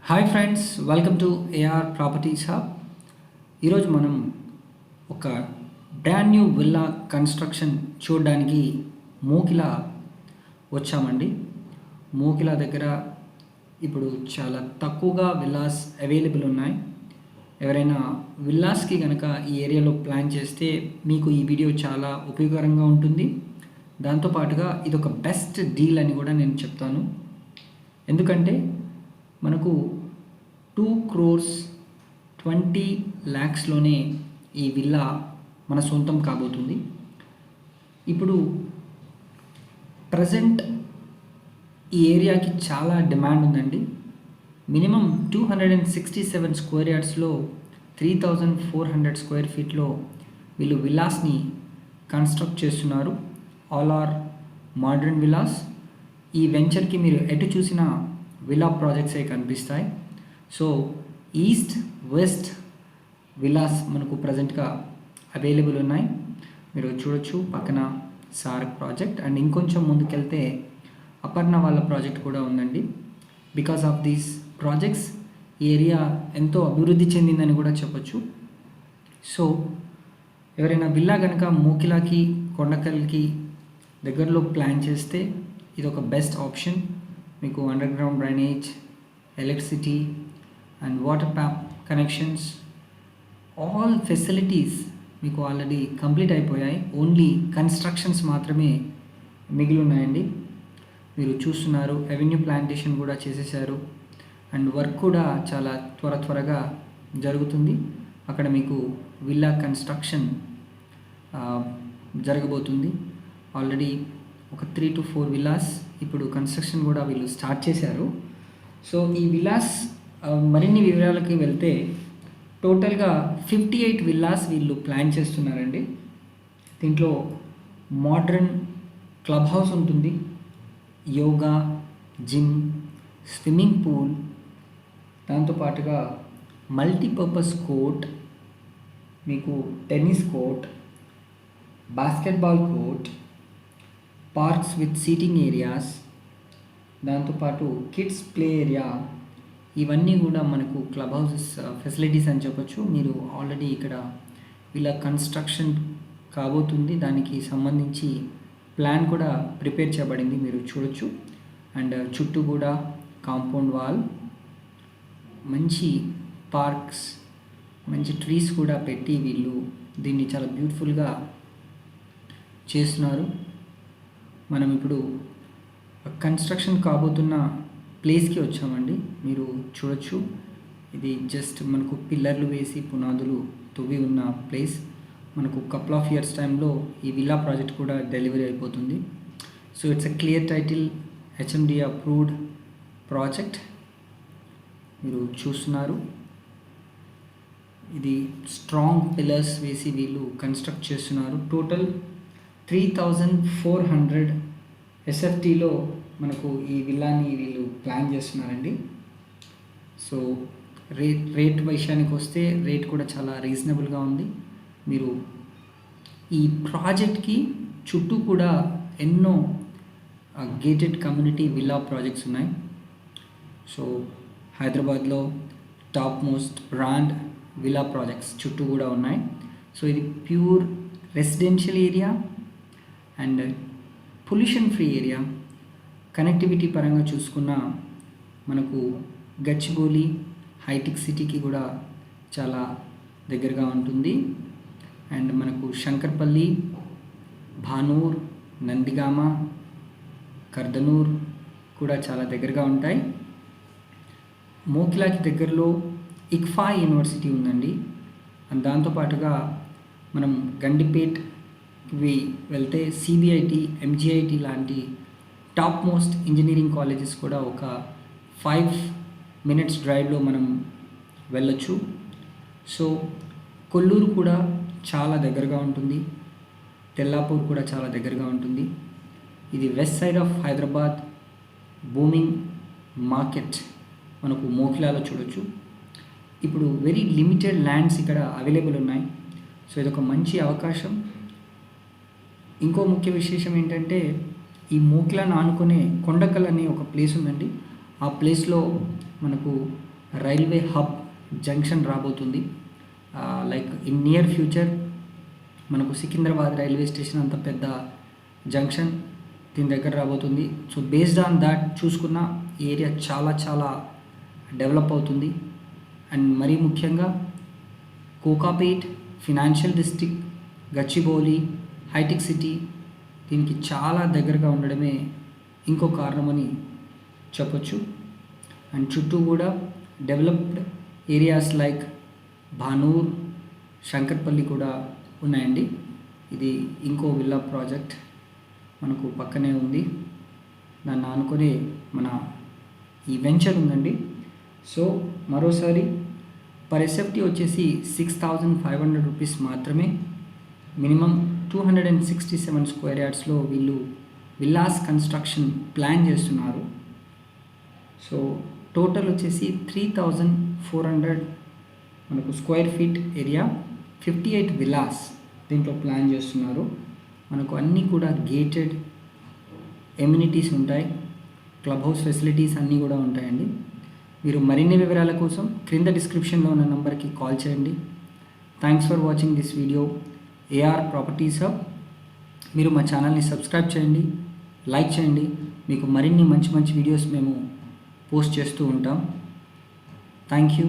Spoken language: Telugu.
Hi friends, welcome to AR properties hub. ఈరోజు మనం ఒక బ్రాండ్ న్యూ విల్లా కన్స్ట్రక్షన్ చూడడానికి మోకిలా వచ్చామండి. మోకిలా దగ్గర ఇప్పుడు చాలా తక్కువగా విల్లాస్ అవైలబుల్ ఉన్నాయి. ఎవరైనా విల్లాస్కి కనుక ఈ ఏరియాలో ప్లాన్ చేస్తే మీకు ఈ వీడియో చాలా ఉపయోగకరంగా ఉంటుంది. దాంతోపాటుగా ఇది ఒక బెస్ట్ డీల్ అని కూడా నేను చెప్తాను. ఎందుకంటే మనకు 2,20,00,000లోనే ఈ విల్లా మన సొంతం కాబోతుంది. ఇప్పుడు ప్రజెంట్ ఈ ఏరియాకి చాలా డిమాండ్ ఉందండి. మినిమం 267 స్క్వేర్ యార్డ్స్లో 3,400 స్క్వేర్ ఫీట్లో వీళ్ళు విల్లాస్ని కన్స్ట్రక్ట్ చేస్తున్నారు. All are modern villas. ఈ వెంచర్కి మీరు ఎటు చూసినా విల్లా ప్రాజెక్ట్సే కనిపిస్తాయి. సో ఈస్ట్ వెస్ట్ విల్లాస్ మనకు ప్రజెంట్గా అవైలబుల్ ఉన్నాయి. మీరు చూడొచ్చు పక్కన సారక్ ప్రాజెక్ట్ అండ్ ఇంకొంచెం ముందుకెళ్తే అపర్ణ వాళ్ళ ప్రాజెక్ట్ కూడా ఉందండి. బికాస్ ఆఫ్ దీస్ ప్రాజెక్ట్స్ ఈ ఏరియా ఎంతో అభివృద్ధి చెందిందని కూడా చెప్పొచ్చు. సో ఎవరైనా విల్లా కనుక మోకిలాకి కొండకల్కి దగ్గరలో ప్లాన్ చేస్తే ఇది ఒక బెస్ట్ ఆప్షన్. మీకు under ground drainage, electricity and water tap connections, all facilities మీకు ఆల్రెడీ కంప్లీట్ అయిపోయాయి. ఓన్లీ కన్స్ట్రక్షన్స్ మాత్రమే మిగిలి ఉన్నాయండి. మీరు చూస్తున్నారు అవెన్యూ ప్లాంటేషన్ కూడా చేసేసారు అండ్ వర్క్ కూడా చాలా త్వరగా జరుగుతుంది. అక్కడ మీకు విల్లా కన్స్ట్రక్షన్ జరగబోతుంది. ఆల్రెడీ ఒక 3 to 4 విల్లాస్ ఇప్పుడు కన్స్ట్రక్షన్ కూడా వీళ్ళు స్టార్ట్ చేశారు. సో ఈ విల్లాస్ మరిన్ని వివరాలకి వెళ్తే టోటల్గా 58 విల్లాస్ వీళ్ళు ప్లాన్ చేస్తున్నారండి. దీంట్లో మోడ్రన్ క్లబ్ హౌస్ ఉంటుంది, యోగా, జిమ్, స్విమ్మింగ్ పూల్, దాంతోపాటుగా మల్టీపర్పస్ కోర్ట్, మీకు tennis court, basketball court, parks with seating areas, దాంతోపాటు కిడ్స్ ప్లే ఏరియా, ఇవన్నీ కూడా మనకు క్లబ్ హౌసెస్ ఫెసిలిటీస్ అని చెప్పొచ్చు. మీరు ఆల్రెడీ ఇక్కడ ఇలా కన్స్ట్రక్షన్ కాబోతుంది, దానికి సంబంధించి ప్లాన్ కూడా ప్రిపేర్ చేయబడింది, మీరు చూడొచ్చు. అండ్ చుట్టూ కూడా కాంపౌండ్ వాల్, మంచి పార్క్స్, మంచి ట్రీస్ కూడా పెట్టి వీళ్ళు దీన్ని చాలా బ్యూటిఫుల్గా చేస్తున్నారు. మనం ఇప్పుడు కన్స్ట్రక్షన్ కాబోతున్న ప్లేస్కి వచ్చామండి. మీరు చూడొచ్చు, ఇది జస్ట్ మనకు పిల్లర్లు వేసి పునాదులు తవ్వి ఉన్న ప్లేస్. మనకు కపుల్ ఆఫ్ ఇయర్స్ టైంలో ఈ విల్లా ప్రాజెక్ట్ కూడా డెలివరీ అయిపోతుంది. So it's a clear title, HMD approved project. మీరు చూస్తున్నారు, ఇది స్ట్రాంగ్ పిల్లర్స్ వేసి వీళ్ళు కన్స్ట్రక్ట్ చేస్తున్నారు. టోటల్ 3,400 ఎస్ఎఫ్టీలో మనకు ఈ విల్లాని వీళ్ళు ప్లాన్ చేస్తున్నారండి. సో రేట్ విషయానికి వస్తే రేట్ కూడా చాలా రీజనబుల్గా ఉంది. మీరు ఈ ప్రాజెక్ట్కి చుట్టూ కూడా ఎన్నో గేటెడ్ కమ్యూనిటీ విల్లా ప్రాజెక్ట్స్ ఉన్నాయి. సో హైదరాబాద్లో top most brand villa projects చుట్టూ కూడా ఉన్నాయి. సో ఇది pure residential area and pollution free area. Connectivity పరంగా చూసుకున్న మనకు గచ్చిబౌలి హైటెక్ సిటీకి కూడా చాలా దగ్గరగా ఉంటుంది. అండ్ మనకు శంకర్పల్లి, భానూర్, నందిగామ, కర్దనూర్ కూడా చాలా దగ్గరగా ఉంటాయి. మోకిలాకి దగ్గరలో ఇక్ఫా యూనివర్సిటీ ఉందండి. అండ్ దాంతోపాటుగా మనం గండిపేట్ వెళ్తే సిబిఐటి, ఎంజిఐటి లాంటి టాప్ మోస్ట్ ఇంజనీరింగ్ కాలేజెస్ కూడా ఒక 5 minutes డ్రైవ్లో మనం వెళ్ళొచ్చు. సో కొల్లూరు కూడా చాలా దగ్గరగా ఉంటుంది, తెల్లాపూర్ కూడా చాలా దగ్గరగా ఉంటుంది. ఇది west side of Hyderabad booming market మనకు మోకిలాలో చూడొచ్చు. ఇప్పుడు వెరీ లిమిటెడ్ ల్యాండ్స్ ఇక్కడ అవైలబుల్ ఉన్నాయి. సో ఇదొక మంచి అవకాశం. ఇంకో ముఖ్య విశేషం ఏంటంటే ఈ మోకిలాను ఆనుకునే కొండకల్ అనే ఒక ప్లేస్ ఉందండి. ఆ ప్లేస్లో మనకు రైల్వే హబ్ జంక్షన్ రాబోతుంది. లైక్ ఇన్ నియర్ ఫ్యూచర్ మనకు సికింద్రాబాద్ రైల్వే స్టేషన్ అంత పెద్ద జంక్షన్ దీని దగ్గర రాబోతుంది. సో బేస్డ్ ఆన్ దాట్ చూసుకున్న ఈ ఏరియా చాలా చాలా డెవలప్ అవుతుంది. అండ్ మరీ ముఖ్యంగా Kokapet, financial district, Gachibowli, Hitech City దీనికి చాలా దగ్గరగా ఉండడమే ఇంకో కారణమని చెప్పొచ్చు. అండ్ చుట్టూ కూడా developed areas like Bhanur, Shankarpally కూడా ఉన్నాయండి. ఇది ఇంకో విల్లా ప్రాజెక్ట్ మనకు పక్కనే ఉంది. దాన్ని ఆనుకొని మన ఈ వెంచర్ ఉందండి. సో మరోసారి పర్ ఎస్ఎఫ్టీ వచ్చేసి 6,500 రూపీస్ మాత్రమే. మినిమం 267 స్క్వేర్ యార్డ్స్లో వీళ్ళు విల్లాస్ కన్స్ట్రక్షన్ ప్లాన్ చేస్తున్నారు. సో టోటల్ వచ్చేసి 3,400 మనకు స్క్వేర్ ఫీట్ ఏరియా, 58 విల్లాస్ దీంట్లో ప్లాన్ చేస్తున్నారు. మనకు అన్నీ కూడా గేటెడ్ ఎమ్యూనిటీస్ ఉంటాయి, క్లబ్ హౌస్ ఫెసిలిటీస్ అన్నీ కూడా ఉంటాయండి. మీరు మరిన్ని వివరాల కోసం క్రింద డిస్క్రిప్షన్లో ఉన్న నెంబర్కి కాల్ చేయండి. Thanks for watching this video AR properties hub. మీరు మా ఛానల్ని సబ్స్క్రైబ్ చేయండి, లైక్ చేయండి. మీకు మరిన్ని మంచి మంచి వీడియోస్ మేము పోస్ట్ చేస్తూ ఉంటాం. Thank you.